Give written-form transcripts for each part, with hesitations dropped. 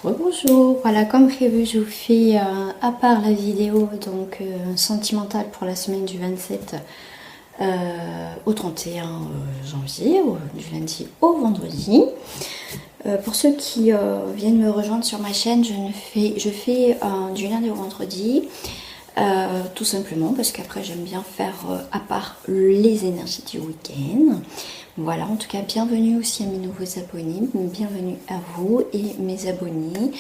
Bonjour, voilà comme prévu je vous fais à part la vidéo donc sentimentale pour la semaine du 27 au 31 janvier, du lundi au vendredi. Pour ceux qui viennent me rejoindre sur ma chaîne, je fais du lundi au vendredi, tout simplement parce qu'après j'aime bien faire à part les énergies du week-end. Voilà, en tout cas, bienvenue aussi à mes nouveaux abonnés, bienvenue à vous et mes abonnés.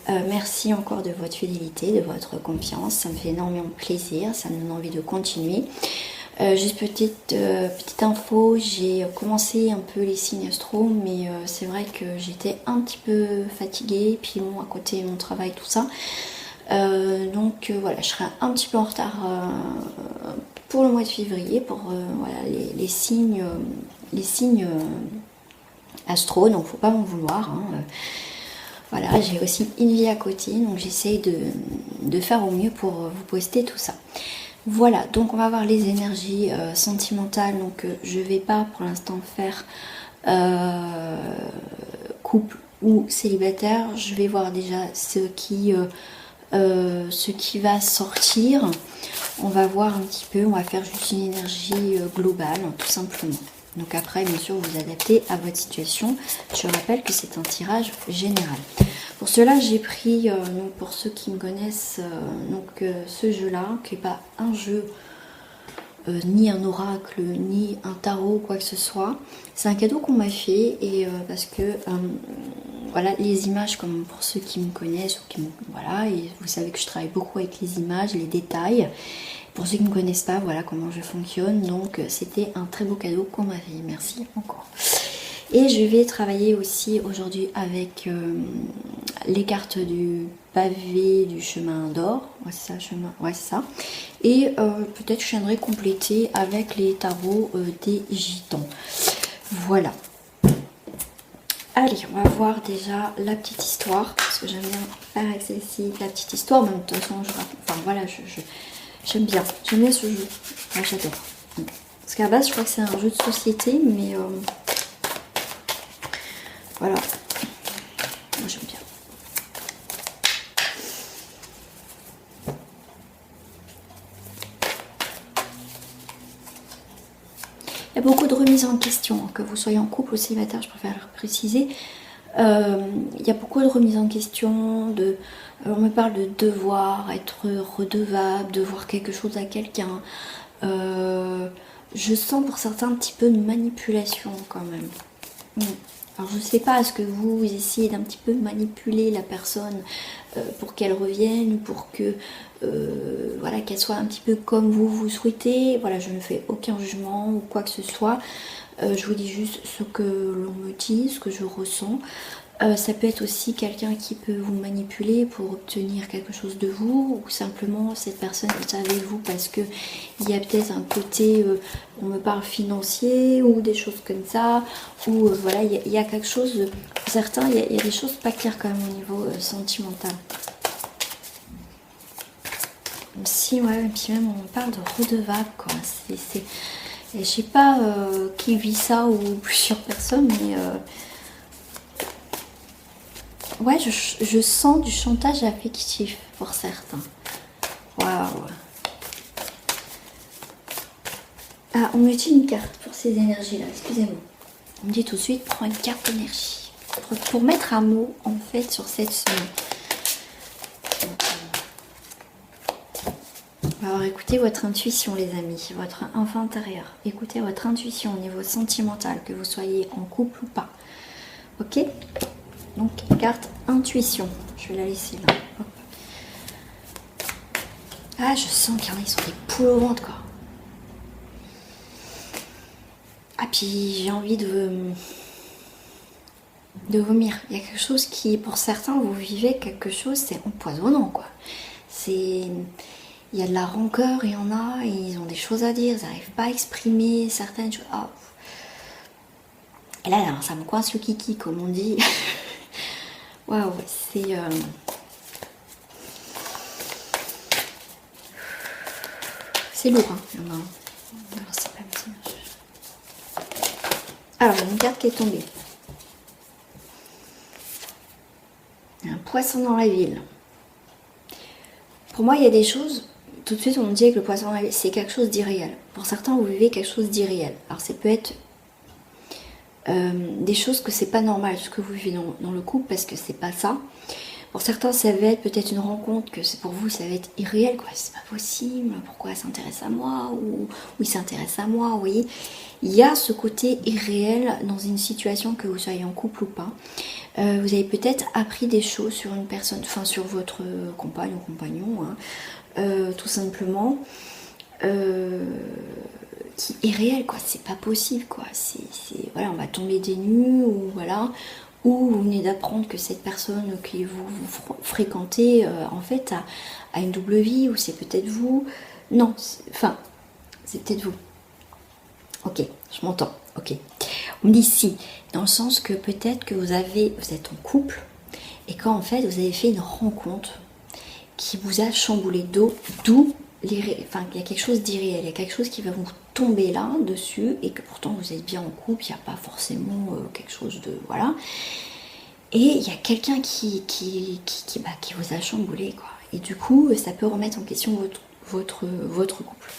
Merci encore de votre fidélité, de votre confiance, ça me fait énormément plaisir, ça me donne envie de continuer. Juste petite info, j'ai commencé un peu les signes astro, mais c'est vrai que j'étais un petit peu fatiguée, puis bon, à côté mon travail, tout ça. Donc voilà, je serai un petit peu en retard pour le mois de février, pour voilà, les signes astro, donc faut pas m'en vouloir. Voilà, j'ai aussi une vie à côté, donc j'essaye de faire au mieux pour vous poster tout ça. Voilà, donc on va voir les énergies sentimentales. Donc je vais pas pour l'instant faire couple ou célibataire. Je vais voir déjà ce qui va sortir. On va voir un petit peu, on va faire juste une énergie globale, tout simplement. Donc après, bien sûr, vous adaptez à votre situation. Je rappelle que c'est un tirage général. Pour cela, j'ai pris, donc pour ceux qui me connaissent, ce jeu-là, qui n'est pas un jeu, ni un oracle, ni un tarot, quoi que ce soit. C'est un cadeau qu'on m'a fait, et parce que, voilà, les images, comme pour ceux qui me connaissent, ou qui me, voilà, et vous savez que je travaille beaucoup avec les images, les détails. Pour ceux qui ne me connaissent pas, voilà comment je fonctionne. Donc c'était un très beau cadeau qu'on m'a fait. Merci encore. Et je vais travailler aussi aujourd'hui avec les cartes du pavé du chemin d'or. Ouais, c'est ça, chemin. Ouais, c'est ça. Et peut-être je viendrai compléter avec les tarots des gitans. Voilà. Allez, on va voir déjà la petite histoire. Parce que j'aime bien faire avec celle-ci la petite histoire. Même de toute façon, enfin voilà, j'aime bien ce jeu. Ouais, j'adore. Parce qu'à la base, je crois que c'est un jeu de société, mais voilà. Moi, j'aime bien. Il y a beaucoup de remises en question, que vous soyez en couple ou célibataire, je préfère le préciser. Il y a beaucoup de remises en question, on me parle de devoir, être redevable, devoir quelque chose à quelqu'un. Je sens pour certains un petit peu de manipulation quand même. Alors je ne sais pas, est-ce que vous essayez d'un petit peu manipuler la personne pour qu'elle revienne, pour que voilà, qu'elle soit un petit peu comme vous souhaitez. Voilà, je ne fais aucun jugement ou quoi que ce soit. Je vous dis juste ce que l'on me dit, ce que je ressens. Ça peut être aussi quelqu'un qui peut vous manipuler pour obtenir quelque chose de vous, ou simplement cette personne est avec vous parce que il y a peut-être un côté, on me parle financier ou des choses comme ça, ou voilà, il y a quelque chose, pour certains, il y a des choses pas claires quand même au niveau sentimental. Si, ouais, et puis même on me parle de redevable, quoi. Je sais pas qui vit ça ou plusieurs personnes, mais ouais, je sens du chantage affectif pour certains. Waouh. Ah, on me dit une carte pour ces énergies-là, excusez-moi. On me dit tout de suite, prends une carte d'énergie. Pour mettre un mot, en fait, sur cette semaine. Alors, écoutez votre intuition, les amis, votre enfant intérieur. Écoutez votre intuition au niveau sentimental, que vous soyez en couple ou pas. Ok? Donc, carte intuition. Je vais la laisser là. Hop. Ah, je sens qu'il y en a, ils sont des poules au ventre, quoi. Ah, puis j'ai envie de vomir. Il y a quelque chose qui, pour certains, vous vivez quelque chose, c'est empoisonnant, quoi. Il y a de la rancœur, il y en a, et ils ont des choses à dire, ils n'arrivent pas à exprimer certaines choses. Oh. Et là, ça me coince le kiki, comme on dit. Waouh, c'est... C'est lourd, hein. Il y en a. Alors, c'est pas bien. Alors, il y a une carte qui est tombée. Un poisson dans la ville. Pour moi, il y a des choses, tout de suite on me dit que le poisson dans la ville, c'est quelque chose d'irréel. Pour certains, vous vivez quelque chose d'irréel. Alors ça peut être des choses que c'est pas normal, ce que vous vivez dans le couple, parce que c'est pas ça. Pour certains, ça va être peut-être une rencontre que c'est pour vous, ça va être irréel, quoi. C'est pas possible, pourquoi elle s'intéresse à moi, ou il s'intéresse à moi, vous voyez. Il y a ce côté irréel dans une situation, que vous soyez en couple ou pas. Vous avez peut-être appris des choses sur une personne, enfin sur votre compagne ou compagnon, hein, tout simplement, qui est réel, quoi. C'est pas possible, quoi. Voilà, on va tomber des nues, ou voilà. Ou vous venez d'apprendre que cette personne que vous fréquentez, en fait, a une double vie, ou c'est peut-être vous. Non, enfin, c'est peut-être vous. Ok, je m'entends, ok. On me dit si, dans le sens que peut-être que vous êtes en couple, et quand en fait vous avez fait une rencontre qui vous a chamboulé, d'où il y a quelque chose d'irréel, il y a quelque chose qui va vous tomber là dessus, et que pourtant vous êtes bien en couple, il n'y a pas forcément quelque chose de voilà, et il y a quelqu'un qui vous a chamboulé, quoi, et du coup ça peut remettre en question votre couple.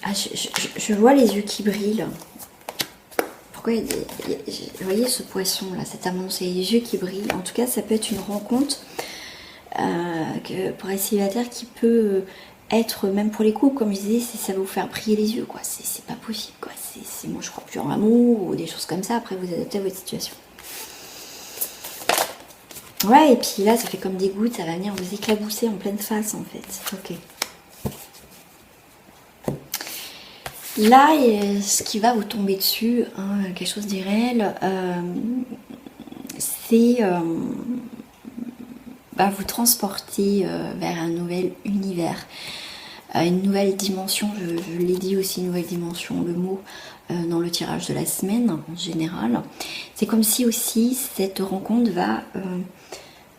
Ah, je vois les yeux qui brillent. Pourquoi vous voyez ce poisson là, cette amande, c'est les yeux qui brillent. En tout cas, ça peut être une rencontre pour les célibataires qui peut être, même pour les couples, comme je disais, ça va vous faire briller les yeux, quoi. C'est pas possible, quoi. Moi, je crois plus en l'amour ou des choses comme ça. Après, vous adaptez à votre situation. Ouais, et puis là, ça fait comme des gouttes, ça va venir vous éclabousser en pleine face, en fait. Ok. Là, ce qui va vous tomber dessus, hein, quelque chose d'irréel, c'est vous transporter vers un nouvel univers, une nouvelle dimension. Je l'ai dit aussi, une nouvelle dimension, le mot dans le tirage de la semaine en général. C'est comme si aussi cette rencontre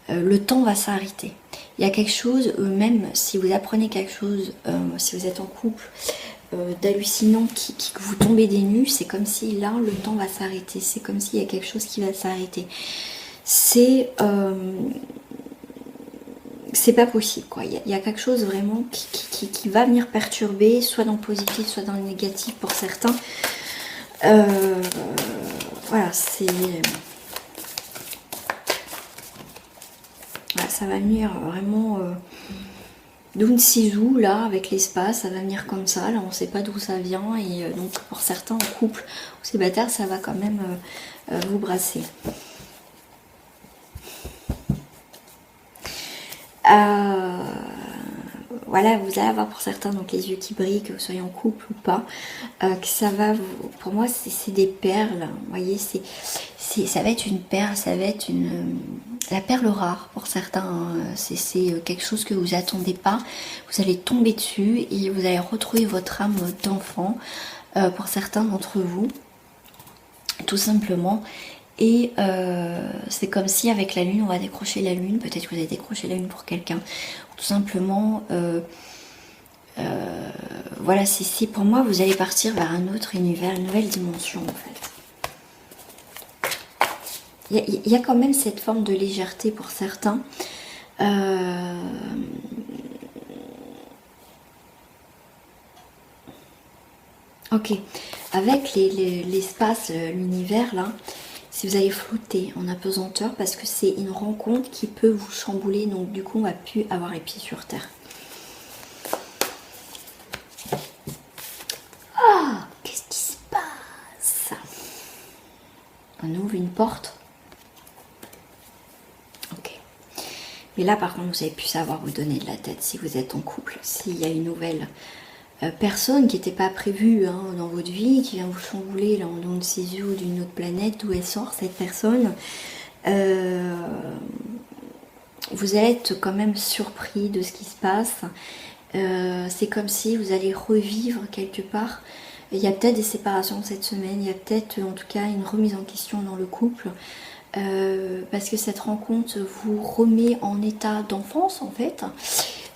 le temps va s'arrêter. Il y a quelque chose, même si vous apprenez quelque chose, si vous êtes en couple, d'hallucinant que vous tombez des nues, c'est comme si là le temps va s'arrêter, c'est comme s'il y a quelque chose qui va s'arrêter, c'est pas possible, quoi. Il y a quelque chose vraiment qui va venir perturber, soit dans le positif, soit dans le négatif pour certains. Voilà, ça va venir vraiment d'une cisou là, avec l'espace, ça va venir comme ça, là on sait pas d'où ça vient, et donc pour certains en couple ou célibataire, ça va quand même vous brasser. Voilà, vous allez avoir pour certains donc les yeux qui brillent, que vous soyez en couple ou pas, que ça va vous, pour moi c'est des perles, vous voyez, ça va être une perle, ça va être la perle rare pour certains, hein. C'est quelque chose que vous attendez pas, vous allez tomber dessus et vous allez retrouver votre âme d'enfant, pour certains d'entre vous, tout simplement. Et c'est comme si avec la lune, on va décrocher la lune, peut-être que vous avez décroché la lune pour quelqu'un, tout simplement, voilà, c'est pour moi, vous allez partir vers un autre univers, une nouvelle dimension en fait. Il y a quand même cette forme de légèreté pour certains. Ok, avec l'espace, l'univers là, si vous allez flotter en apesanteur, parce que c'est une rencontre qui peut vous chambouler, donc du coup on va plus avoir les pieds sur terre. Ah, qu'est-ce qui se passe? On ouvre une porte. Ok. Mais là par contre vous avez pu savoir vous donner de la tête si vous êtes en couple, s'il y a une nouvelle personne qui n'était pas prévue, hein, dans votre vie, qui vient vous chambouler là, en don de ses yeux d'une autre planète, d'où elle sort cette personne, vous allez être quand même surpris de ce qui se passe. C'est comme si vous allez revivre quelque part. Il y a peut-être des séparations cette semaine, il y a peut-être en tout cas une remise en question dans le couple, parce que cette rencontre vous remet en état d'enfance en fait.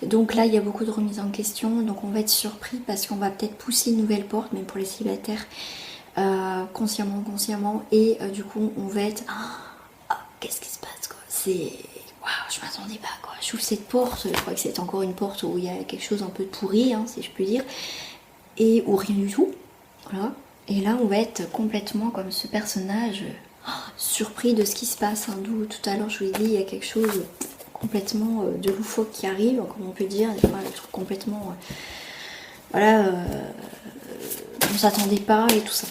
Donc là il y a beaucoup de remise en question, donc on va être surpris parce qu'on va peut-être pousser une nouvelle porte, même pour les célibataires, consciemment, et du coup on va être qu'est-ce qui se passe quoi. C'est... Waouh, je m'attendais pas quoi. J'ouvre cette porte, je crois que c'est encore une porte où il y a quelque chose un peu de pourri, hein, si je puis dire. Et ou rien du tout. Voilà. Et là, on va être complètement comme ce personnage surpris de ce qui se passe. Hein, d'où tout à l'heure, je vous ai dit, il y a quelque chose complètement de loufoque qui arrive, comme on peut dire. Des fois, le truc complètement... voilà, on s'attendait pas et tout ça.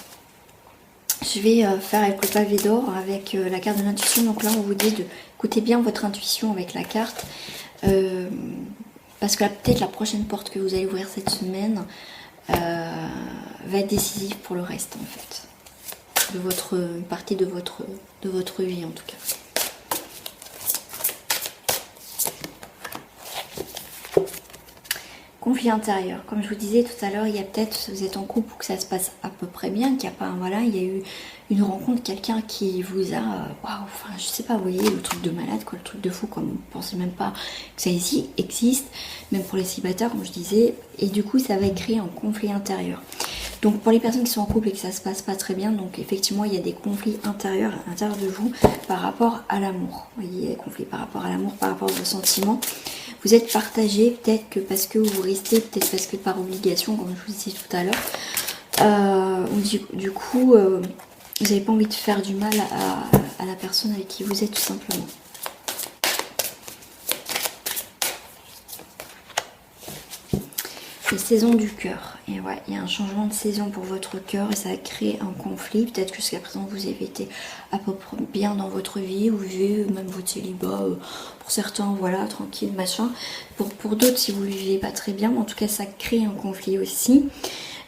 Je vais faire avec le pavé d'or, avec la carte de l'intuition. Donc là, on vous dit de écouter bien votre intuition avec la carte. Parce que peut-être la prochaine porte que vous allez ouvrir cette semaine va être décisive pour le reste, en fait. De votre une partie de votre vie, en tout cas. Conflit intérieur. Comme je vous disais tout à l'heure, il y a peut-être, si vous êtes en couple, ou que ça se passe à peu près bien, qu'il n'y a pas, voilà, il y a eu une rencontre, quelqu'un qui vous a, waouh, enfin, je sais pas, vous voyez, le truc de malade, quoi, le truc de fou, comme vous ne pensez même pas que ça existe, même pour les célibataires, comme je disais, et du coup, ça va créer un conflit intérieur. Donc, pour les personnes qui sont en couple et que ça se passe pas très bien, donc effectivement, il y a des conflits intérieurs à l'intérieur de vous par rapport à l'amour. Vous voyez, il y a des conflits par rapport à l'amour, par rapport aux sentiments. Vous êtes partagé, peut-être que parce que vous restez, peut-être parce que par obligation, comme je vous disais tout à l'heure. Du coup, vous n'avez pas envie de faire du mal à la personne avec qui vous êtes, tout simplement. C'est saison du cœur. Et ouais, il y a un changement de saison pour votre cœur et ça a créé un conflit. Peut-être que jusqu'à présent vous avez été à peu près bien dans votre vie, vous vivez même votre célibat, pour certains, voilà, tranquille, machin. Pour d'autres, si vous ne vivez pas très bien, mais en tout cas, ça crée un conflit aussi.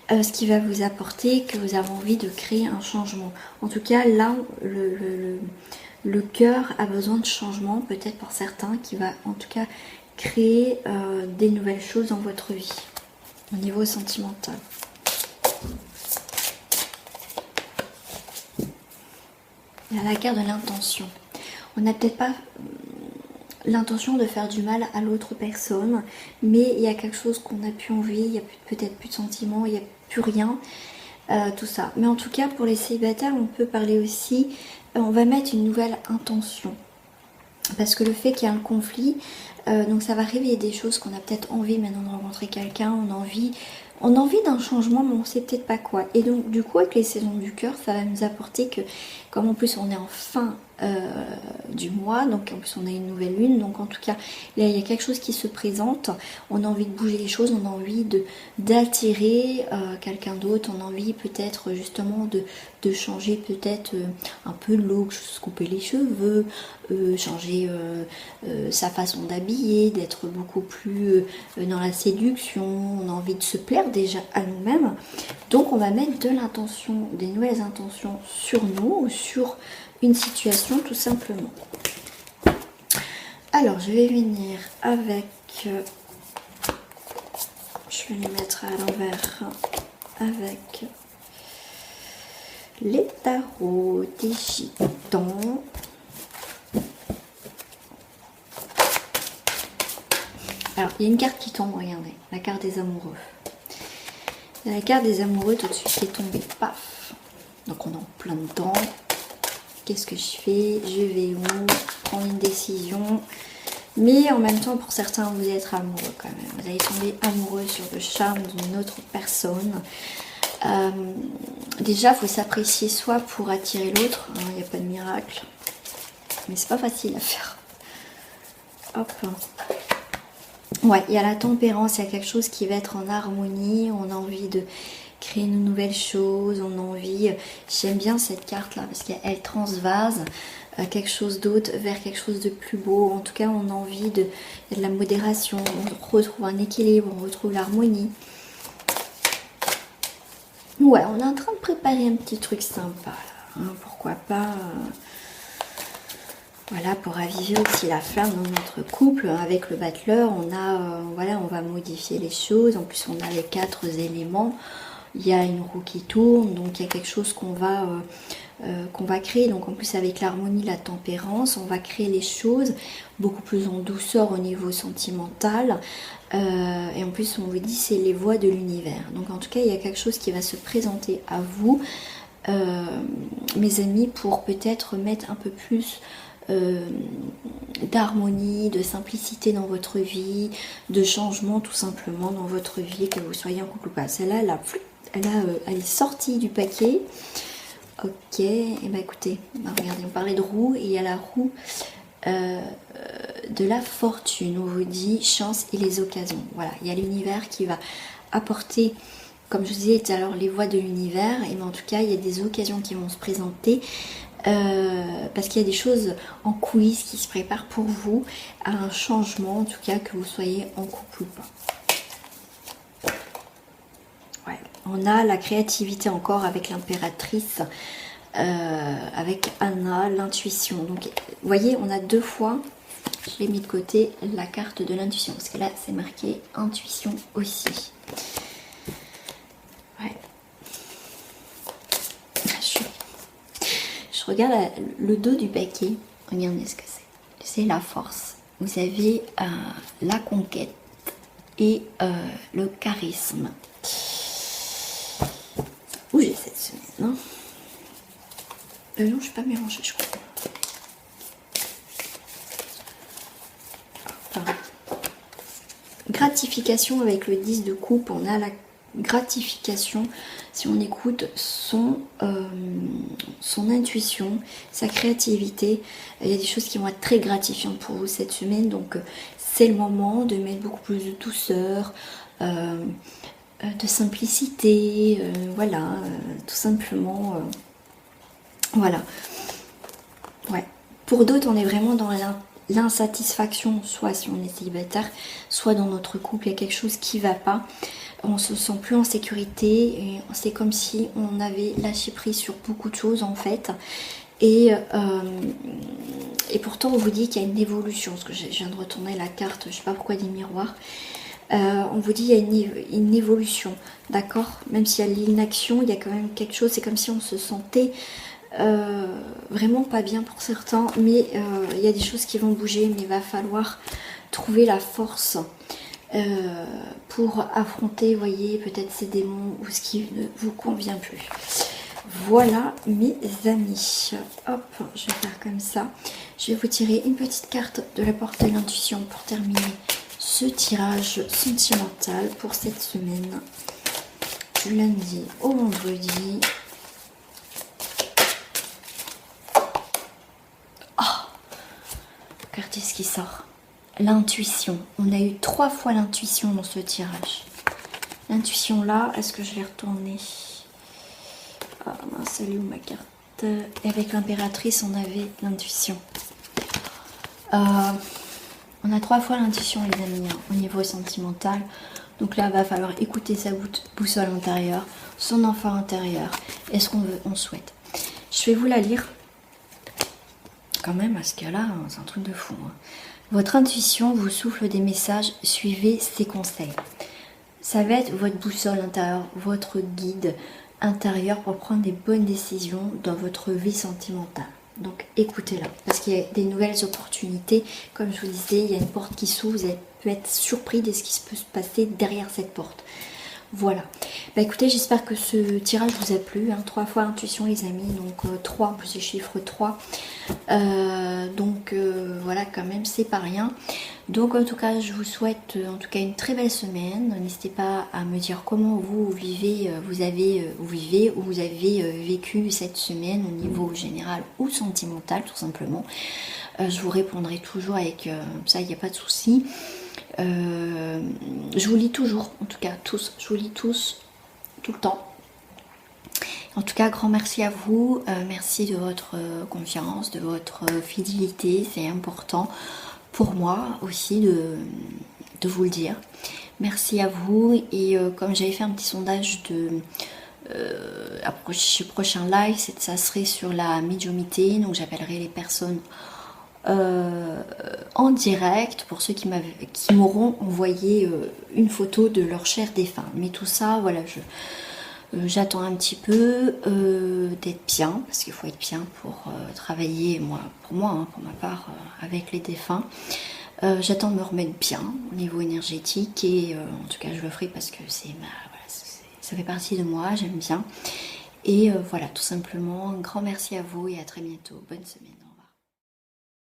Ce qui va vous apporter que vous avez envie de créer un changement. En tout cas, là, le cœur a besoin de changement, peut-être pour certains, qui va en tout cas créer des nouvelles choses dans votre vie. Au niveau sentimental. Il y a la carte de l'intention. On n'a peut-être pas l'intention de faire du mal à l'autre personne, mais il y a quelque chose qu'on n'a plus envie, il n'y a peut-être plus de sentiments, il n'y a plus rien, tout ça. Mais en tout cas, pour les célibataires, on peut parler aussi, on va mettre une nouvelle intention. Parce que le fait qu'il y a un conflit, donc ça va réveiller des choses qu'on a peut-être envie maintenant de rencontrer quelqu'un, on a envie d'un changement, mais on ne sait peut-être pas quoi. Et donc du coup, avec les saisons du cœur, ça va nous apporter que, comme en plus on est en fin du mois, donc en plus on a une nouvelle lune, donc en tout cas là il y a quelque chose qui se présente, on a envie de bouger les choses, on a envie d'attirer quelqu'un d'autre, on a envie peut-être justement de changer peut-être un peu le look, se couper les cheveux, changer sa façon d'habiller, d'être beaucoup plus dans la séduction, on a envie de se plaire déjà à nous-mêmes, donc on va mettre de l'intention, des nouvelles intentions sur nous ou sur une situation tout simplement. Alors je vais venir avec, je vais les mettre à l'envers, avec les tarots des gitans. Alors il y a une carte qui tombe, regardez, la carte des amoureux. La carte des amoureux tout de suite qui est tombée, paf. Donc on est en plein dedans. Qu'est-ce que je fais? Je vais où? Prendre une décision. Mais en même temps, pour certains, vous allez être amoureux quand même. Vous allez tomber amoureux sur le charme d'une autre personne. Déjà, il faut s'apprécier soi pour attirer l'autre. Il n'y a pas de miracle. Mais c'est pas facile à faire. Hop. Ouais, il y a la tempérance, il y a quelque chose qui va être en harmonie. On a envie de créer une nouvelle chose, on a envie, j'aime bien cette carte là parce qu'elle transvase quelque chose d'autre vers quelque chose de plus beau. En tout cas, on a envie il y a de la modération, on retrouve un équilibre, on retrouve l'harmonie. Ouais, on est en train de préparer un petit truc sympa là, hein, pourquoi pas voilà, pour raviver aussi la flamme dans notre couple. Avec le battleur, on a voilà, on va modifier les choses. En plus, on a les 4 éléments. Il y a une roue qui tourne, donc il y a quelque chose qu'on va créer. Donc en plus avec l'harmonie, la tempérance, on va créer les choses beaucoup plus en douceur au niveau sentimental. Et en plus on vous dit c'est les voies de l'univers. Donc en tout cas il y a quelque chose qui va se présenter à vous, mes amis, pour peut-être mettre un peu plus d'harmonie, de simplicité dans votre vie, de changement tout simplement dans votre vie, que vous soyez en couple ou pas. Celle-là, elle est sortie du paquet. Ok, et bah écoutez, regardez, on parlait de roue et il y a la roue de la fortune. On vous dit chance et les occasions. Voilà, il y a l'univers qui va apporter, comme je vous disais tout à l'heure, les voies de l'univers. Et mais en tout cas, il y a des occasions qui vont se présenter. Parce qu'il y a des choses en coulisses qui se préparent pour vous à un changement, en tout cas que vous soyez en couple ou pas. Ouais. On a la créativité encore avec l'impératrice, avec Anna, l'intuition. Donc vous voyez, on a deux fois, je l'ai mis de côté, la carte de l'intuition, parce que là c'est marqué intuition aussi. Ouais. Je regarde le dos du paquet, regardez ce que c'est. C'est la force. Vous avez la conquête et le charisme. Où j'ai cette semaine, hein non, je ne suis pas mélangée, je crois. Enfin, gratification avec le 10 de coupe, on a la gratification si on écoute son intuition, sa créativité. Il y a des choses qui vont être très gratifiantes pour vous cette semaine, donc c'est le moment de mettre beaucoup plus de douceur, de simplicité, voilà, tout simplement, voilà. Ouais. Pour d'autres, on est vraiment dans l'insatisfaction, soit si on est célibataire, soit dans notre couple, il y a quelque chose qui ne va pas. On se sent plus en sécurité et c'est comme si on avait lâché prise sur beaucoup de choses en fait. Et pourtant on vous dit qu'il y a une évolution, parce que je viens de retourner la carte, je ne sais pas pourquoi des miroirs. On vous dit qu'il y a une évolution, d'accord? Même s'il y a l'inaction, il y a quand même quelque chose, c'est comme si on se sentait vraiment pas bien pour certains, mais il y a des choses qui vont bouger, mais il va falloir trouver la force pour affronter, voyez, peut-être ces démons ou ce qui ne vous convient plus. Voilà mes amis. Hop, je vais faire comme ça. Je vais vous tirer une petite carte de la porte de l'intuition pour terminer ce tirage sentimental pour cette semaine. Du lundi au vendredi. Oh, regardez ce qui sort. L'intuition. On a eu 3 fois l'intuition dans ce tirage. L'intuition là, est-ce que je l'ai retournée? Ah mince, elle est où ma carte? Et avec l'impératrice, on avait l'intuition. On a 3 fois l'intuition, les amis, hein, au niveau sentimental. Donc là, il va falloir écouter sa boussole intérieure, son enfant intérieur, et ce qu'on veut, on souhaite. Je vais vous la lire. Quand même, parce que là, c'est un truc de fou. Hein. Votre intuition vous souffle des messages, suivez ses conseils. Ça va être votre boussole intérieure, votre guide intérieur pour prendre des bonnes décisions dans votre vie sentimentale. Donc écoutez-la, parce qu'il y a des nouvelles opportunités. Comme je vous disais, il y a une porte qui s'ouvre, vous allez peut être surpris de ce qui peut se passer derrière cette porte. Voilà. Bah écoutez, j'espère que ce tirage vous a plu. Hein. 3 fois intuition les amis, donc 3 en plus le chiffre 3. Voilà, quand même, c'est pas rien. Donc en tout cas, je vous souhaite en tout cas une très belle semaine. N'hésitez pas à me dire comment vous vivez, vous avez vécu cette semaine au niveau général ou sentimental, tout simplement. Je vous répondrai toujours avec ça, il n'y a pas de souci. Je vous lis toujours, en tout cas tous, je vous lis tous, tout le temps. En tout cas, grand merci à vous, merci de votre confiance, de votre fidélité, c'est important pour moi aussi de vous le dire. Merci à vous, et comme j'avais fait un petit sondage de prochain live, ça serait sur la médiumnité, donc j'appellerai les personnes en direct pour ceux qui m'auront envoyé une photo de leur cher défunt. Mais tout ça, voilà, j'attends un petit peu d'être bien, parce qu'il faut être bien pour travailler, pour ma part, avec les défunts. J'attends de me remettre bien au niveau énergétique, et en tout cas je le ferai parce que ça fait partie de moi, j'aime bien. Et voilà, tout simplement, un grand merci à vous et à très bientôt. Bonne semaine.